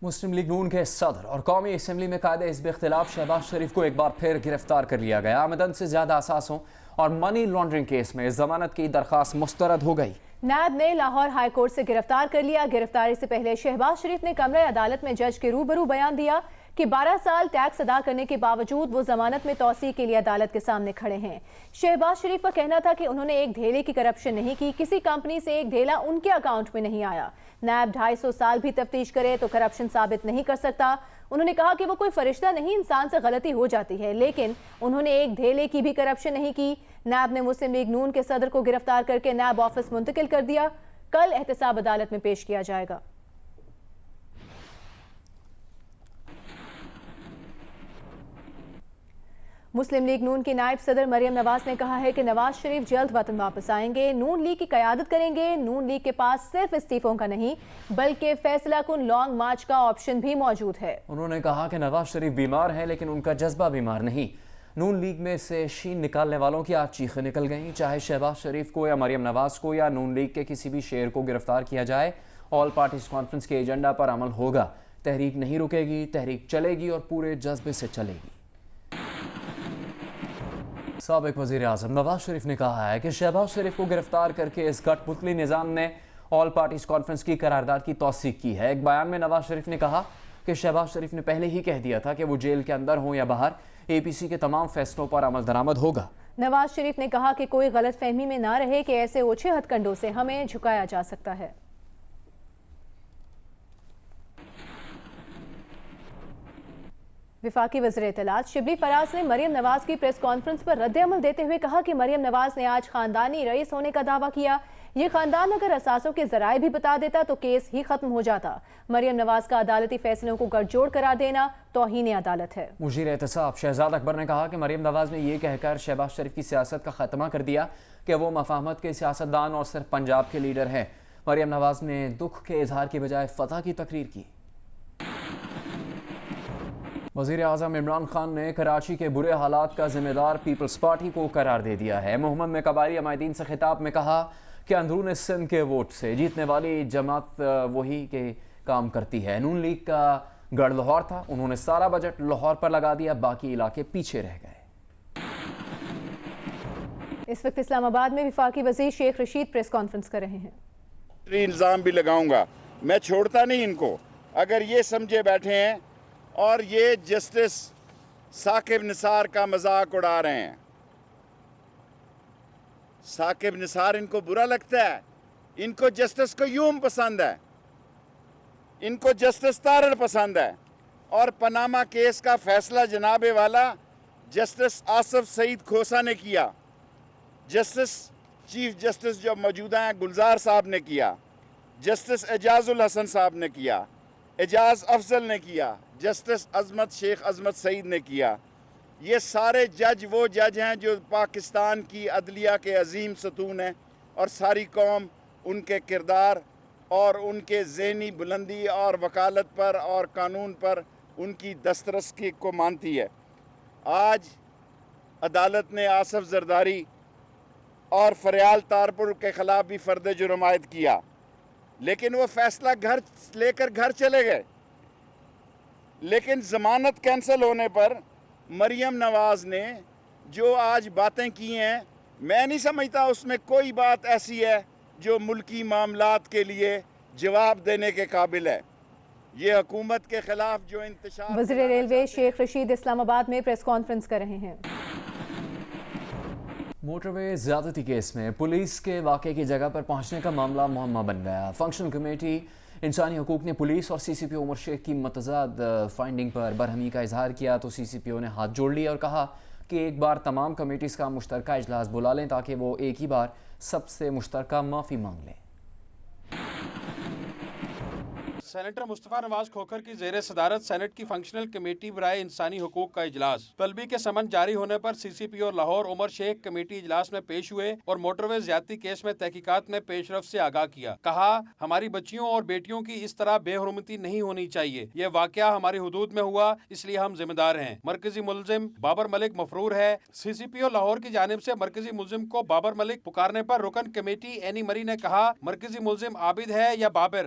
مسلم league نون کے صدر اور قومی اسمبلی میں قائد حزب اختلاف شہباز شریف کو ایک بار پھر گرفتار کر لیا گیا۔ آمدن سے زیادہ اثاثوں اور منی لانڈرنگ کیس میں ضمانت کی درخواست مسترد ہو گئی۔ نیب نے لاہور ہائی کورٹ سے گرفتار کر لیا۔ گرفتاری سے پہلے شہباز شریف نے کمرہ عدالت میں جج کے روبرو بیان دیا کہ 12 سال ٹیکس ادا کرنے کے باوجود وہ ضمانت میں توسیع کے لیے عدالت کے سامنے کھڑے ہیں۔ شہباز شریف کا کہنا تھا کہ انہوں نے ایک دھیلے کی کرپشن نہیں کی، کسی کمپنی سے ایک دھیلا ان کے اکاؤنٹ میں نہیں آیا۔ نیب 250 سال بھی تفتیش کرے تو کرپشن ثابت نہیں کر سکتا۔ انہوں نے کہا کہ وہ کوئی فرشتہ نہیں، انسان سے غلطی ہو جاتی ہے، لیکن انہوں نے ایک دھیلے کی بھی کرپشن نہیں کی۔ نیب نے مسلم لیگ نون کے صدر کو گرفتار کر کے نیب آفس منتقل کر دیا۔ کل احتساب عدالت میں پیش کیا جائے گا۔ مسلم لیگ نون کی نائب صدر مریم نواز نے کہا ہے کہ نواز شریف جلد وطن واپس آئیں گے، نون لیگ کی قیادت کریں گے۔ نون لیگ کے پاس صرف استعفوں کا نہیں بلکہ فیصلہ کن لانگ مارچ کا آپشن بھی موجود ہے۔ انہوں نے کہا کہ نواز شریف بیمار ہیں لیکن ان کا جذبہ بیمار نہیں۔ نون لیگ میں سے شین نکالنے والوں کی آج چیخیں نکل گئیں۔ چاہے شہباز شریف کو یا مریم نواز کو یا نون لیگ کے کسی بھی شیر کو گرفتار کیا جائے، آل پارٹیز کانفرنس کے ایجنڈا پر عمل ہوگا۔ تحریک نہیں رکے گی، تحریک چلے گی اور پورے جذبے سے چلے گی۔ سابق وزیر اعظم نواز شریف نے کہا ہے کہ شہباز شریف کو گرفتار کر کے اس گٹ پتلی نظام نے آل پارٹیز کانفرنس کی قرارداد کی توثیق کی ہے۔ ایک بیان میں نواز شریف نے کہا کہ شہباز شریف نے پہلے ہی کہہ دیا تھا کہ وہ جیل کے اندر ہوں یا باہر، اے پی سی کے تمام فیصلوں پر عمل درآمد ہوگا۔ نواز شریف نے کہا کہ کوئی غلط فہمی میں نہ رہے کہ ایسے اوچھے ہتھ کنڈوں سے ہمیں جھکایا جا سکتا ہے۔ وفاقی وزیر اطلاعات شبلی فراز نے مریم نواز کی پریس کانفرنس پر رد عمل دیتے ہوئے کہا کہ مریم نواز نے آج خاندانی رئیس ہونے کا دعویٰ کیا۔ یہ خاندان اگر اثاثوں کے ذرائع بھی بتا دیتا تو کیس ہی ختم ہو جاتا۔ مریم نواز کا عدالتی فیصلوں کو گٹھ جوڑ قرار دینا توہین عدالت ہے۔ مشیر احتساب شہزاد اکبر نے کہا کہ مریم نواز نے یہ کہہ کر شہباز شریف کی سیاست کا خاتمہ کر دیا کہ وہ مفاہمت کے سیاستدان اور صرف پنجاب کے لیڈر ہیں۔ مریم نواز نے دکھ کے اظہار کی بجائے فتح کی تقریر کی۔ وزیر اعظم عمران خان نے کراچی کے برے حالات کا ذمہ دار پیپلز پارٹی کو قرار دے دیا ہے۔ محمد میں قبائلی عمائدین سے خطاب میں کہا کہ اندرون سندھ کے ووٹ سے جیتنے والی جماعت وہی کے کام کرتی ہے۔ نون لیگ کا گڑھ لاہور تھا، انہوں نے سارا بجٹ لاہور پر لگا دیا، باقی علاقے پیچھے رہ گئے۔ اس وقت اسلام آباد میں وفاقی وزیر شیخ رشید پریس کانفرنس کر رہے ہیں۔ الزام بھی لگاؤں گا، میں چھوڑتا نہیں ان کو۔ اگر یہ سمجھے بیٹھے ہیں اور یہ جسٹس ثاقب نثار کا مذاق اڑا رہے ہیں، ثاقب نثار ان کو برا لگتا ہے، ان کو جسٹس قیوم پسند ہے، ان کو جسٹس طارڑ پسند ہے، اور پاناما کیس کا فیصلہ جناب والا جسٹس آصف سعید کھوسا نے کیا، جسٹس چیف جسٹس جو موجودہ ہیں گلزار صاحب نے کیا، جسٹس اعجاز الحسن صاحب نے کیا، اعجاز افضل نے کیا، جسٹس عظمت شیخ عظمت سعید نے کیا۔ یہ سارے جج وہ جج ہیں جو پاکستان کی عدلیہ کے عظیم ستون ہیں، اور ساری قوم ان کے کردار اور ان کے ذہنی بلندی اور وکالت پر اور قانون پر ان کی دسترس کو مانتی ہے۔ آج عدالت نے آصف زرداری اور فریال تارپور کے خلاف بھی فرد جرم عائد کیا، لیکن وہ فیصلہ گھر لے کر گھر چلے گئے۔ لیکن ضمانت کینسل ہونے پر مریم نواز نے جو آج باتیں کی ہیں، میں نہیں سمجھتا اس میں کوئی بات ایسی ہے جو ملکی معاملات کے لیے جواب دینے کے قابل ہے۔ یہ حکومت کے خلاف جو انتشار۔ وزیر ریلوے شیخ رشید اسلام آباد میں پریس کانفرنس کر رہے ہیں۔ موٹر وے زیادتی کیس میں پولیس کے واقعے کی جگہ پر پہنچنے کا معاملہ معمہ بن گیا۔ فنکشن کمیٹی انسانی حقوق نے پولیس اور سی سی پی او عمر شیخ کی متضاد فائنڈنگ پر برہمی کا اظہار کیا تو سی سی پی او نے ہاتھ جوڑ لیا اور کہا کہ ایک بار تمام کمیٹیز کا مشترکہ اجلاس بلا لیں تاکہ وہ ایک ہی بار سب سے مشترکہ معافی مانگ لیں۔ سینیٹر مصطفیٰ نواز کھوکھر کی زیر صدارت سینٹ کی فنکشنل کمیٹی برائے انسانی حقوق کا اجلاس طلبی کے سمن جاری ہونے پر سی سی پی او لاہور عمر شیخ کمیٹی اجلاس میں پیش ہوئے اور موٹر وے زیادتی کیس میں تحقیقات میں پیش رفت سے آگاہ کیا۔ کہا ہماری بچیوں اور بیٹیوں کی اس طرح بے حرمتی نہیں ہونی چاہیے، یہ واقعہ ہماری حدود میں ہوا اس لیے ہم ذمہ دار ہیں۔ مرکزی ملزم بابر ملک مفرور ہے۔ سی سی پی او لاہور کی جانب سے مرکزی ملزم کو بابر ملک پکارنے پر رکن کمیٹی اینی مری نے کہا مرکزی ملزم عابد ہے یا بابر،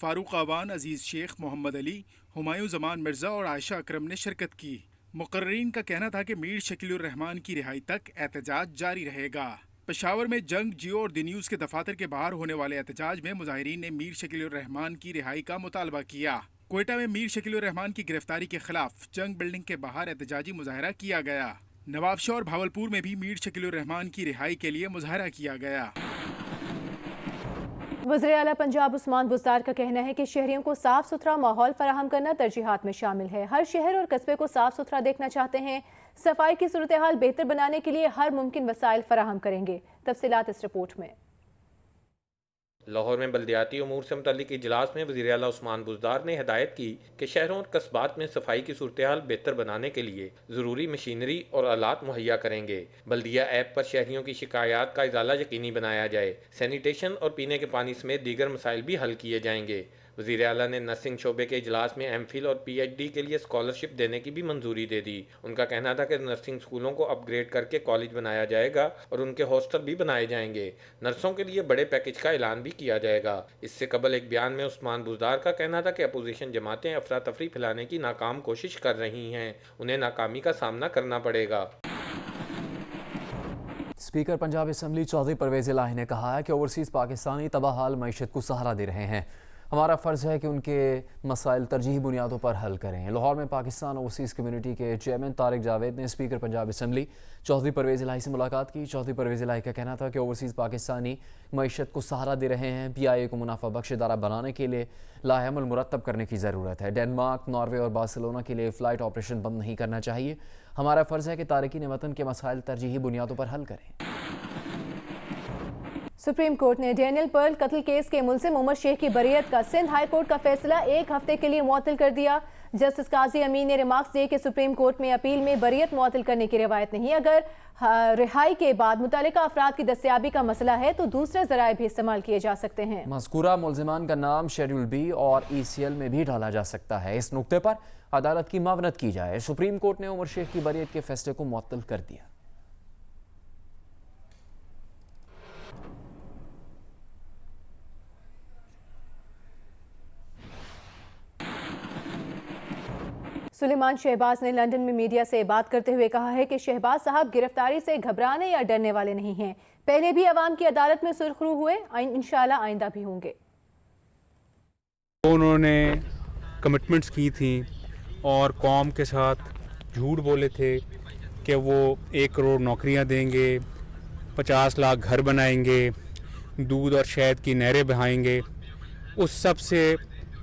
فاروق آوان، عزیز شیخ، محمد علی، ہمایوں زمان مرزا اور عائشہ اکرم نے شرکت کی۔ مقررین کا کہنا تھا کہ میر شکیل الرحمان کی رہائی تک احتجاج جاری رہے گا۔ پشاور میں جنگ، جیو اور دی نیوز کے دفاتر کے باہر ہونے والے احتجاج میں مظاہرین نے میر شکیل الرحمان کی رہائی کا مطالبہ کیا۔ کوئٹہ میں میر شکیل الرحمان کی گرفتاری کے خلاف جنگ بلڈنگ کے باہر احتجاجی مظاہرہ کیا گیا۔ نواب شاہ اور بھاولپور میں بھی میر شکیل الرحمان کی رہائی کے لیے مظاہرہ کیا گیا۔ وزیر اعلیٰ پنجاب عثمان بزدار کا کہنا ہے کہ شہریوں کو صاف ستھرا ماحول فراہم کرنا ترجیحات میں شامل ہے۔ ہر شہر اور قصبے کو صاف ستھرا دیکھنا چاہتے ہیں۔ صفائی کی صورتحال بہتر بنانے کے لیے ہر ممکن وسائل فراہم کریں گے۔ تفصیلات اس رپورٹ میں۔ لاہور میں بلدیاتی امور سے متعلق اجلاس میں وزیر اعلیٰ عثمان بزدار نے ہدایت کی کہ شہروں اور قصبات میں صفائی کی صورتحال بہتر بنانے کے لیے ضروری مشینری اور آلات مہیا کریں گے۔ بلدیہ ایپ پر شہریوں کی شکایات کا ازالہ یقینی بنایا جائے۔ سینیٹیشن اور پینے کے پانی سمیت دیگر مسائل بھی حل کیے جائیں گے۔ وزیر اعلیٰ نے نرسنگ شعبے کے اجلاس میں ایم فل اور پی ایچ ڈی کے لیے اسکالرشپ دینے کی بھی منظوری دے دی۔ ان کا کہنا تھا کہ نرسنگ سکولوں کو اپ گریڈ کر کے کالج بنایا جائے گا اور ان کے ہاسٹل بھی بنائے جائیں گے۔ نرسوں کے لیے بڑے پیکج کا اعلان بھی کیا جائے گا۔ اس سے قبل ایک بیان میں عثمان بزدار کا کہنا تھا کہ اپوزیشن جماعتیں افراتفری پھیلانے کی ناکام کوشش کر رہی ہیں، انہیں ناکامی کا سامنا کرنا پڑے گا۔ اسپیکر پنجاب اسمبلی چودھری پرویز الہی نے کہا ہے کہ اوورسیز پاکستانی تباہ حال معیشت کو سہارا دے رہے ہیں۔ ہمارا فرض ہے کہ ان کے مسائل ترجیحی بنیادوں پر حل کریں۔ لاہور میں پاکستان اوورسیز کمیونٹی کے چیئرمین طارق جاوید نے اسپیکر پنجاب اسمبلی چودھری پرویز الہی سے ملاقات کی۔ چودھری پرویز الہی کا کہنا تھا کہ اوورسیز پاکستانی معیشت کو سہارا دے رہے ہیں۔ پی آئی اے کو منافع بخش ادارہ بنانے کے لیے لاہ عمل مرتب کرنے کی ضرورت ہے۔ ڈنمارک، ناروے اور بارسلونا کے لیے فلائٹ آپریشن بند نہیں کرنا چاہیے۔ ہمارا فرض ہے کہ تارکین وطن کے مسائل ترجیحی بنیادوں پر حل کریں۔ سپریم کورٹ نے ڈینیل پرل قتل کیس کے ملزم عمر شیخ کی بریت کا سندھ ہائی کورٹ کا فیصلہ 1 ہفتے کے لیے معطل کر دیا۔ جسٹس قاضی امین نے ریمارکس دیے کہ سپریم کورٹ میں اپیل میں بریت معطل کرنے کی روایت نہیں۔ اگر رہائی کے بعد متعلقہ افراد کی دستیابی کا مسئلہ ہے تو دوسرے ذرائع بھی استعمال کیے جا سکتے ہیں۔ مذکورہ ملزمان کا نام شیڈول بی اور ای سی ایل میں بھی ڈالا جا سکتا ہے۔ اس نقطے پر عدالت کی معاونت کی جائے۔ سپریم کورٹ نے عمر شیخ کی بریت کے فیصلے کو معطل کر دیا۔ سلیمان شہباز نے لندن میں میڈیا سے بات کرتے ہوئے کہا ہے کہ شہباز صاحب گرفتاری سے گھبرانے یا ڈرنے والے نہیں ہیں۔ پہلے بھی عوام کی عدالت میں سرخرو ہوئے، انشاءاللہ آئندہ بھی ہوں گے۔ انہوں نے کمٹمنٹس کی تھیں اور قوم کے ساتھ جھوٹ بولے تھے کہ وہ 1 کروڑ نوکریاں دیں گے، 50 لاکھ گھر بنائیں گے، دودھ اور شہد کی نہریں بہائیں گے۔ اس سب سے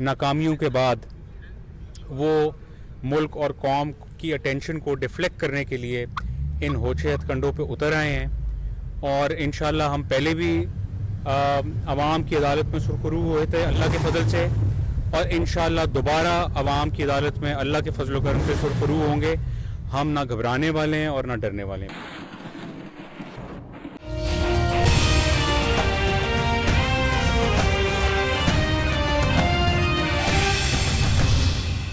ناکامیوں کے بعد وہ ملک اور قوم کی اٹینشن کو ڈیفلیکٹ کرنے کے لیے ان ہوچے ہتھ کنڈوں پہ اتر آئے ہیں، اور انشاءاللہ ہم پہلے بھی عوام کی عدالت میں سرخرو ہوئے تھے اللہ کے فضل سے، اور انشاءاللہ دوبارہ عوام کی عدالت میں اللہ کے فضل و کرم سے سرخرو ہوں گے۔ ہم نہ گھبرانے والے ہیں اور نہ ڈرنے والے ہیں۔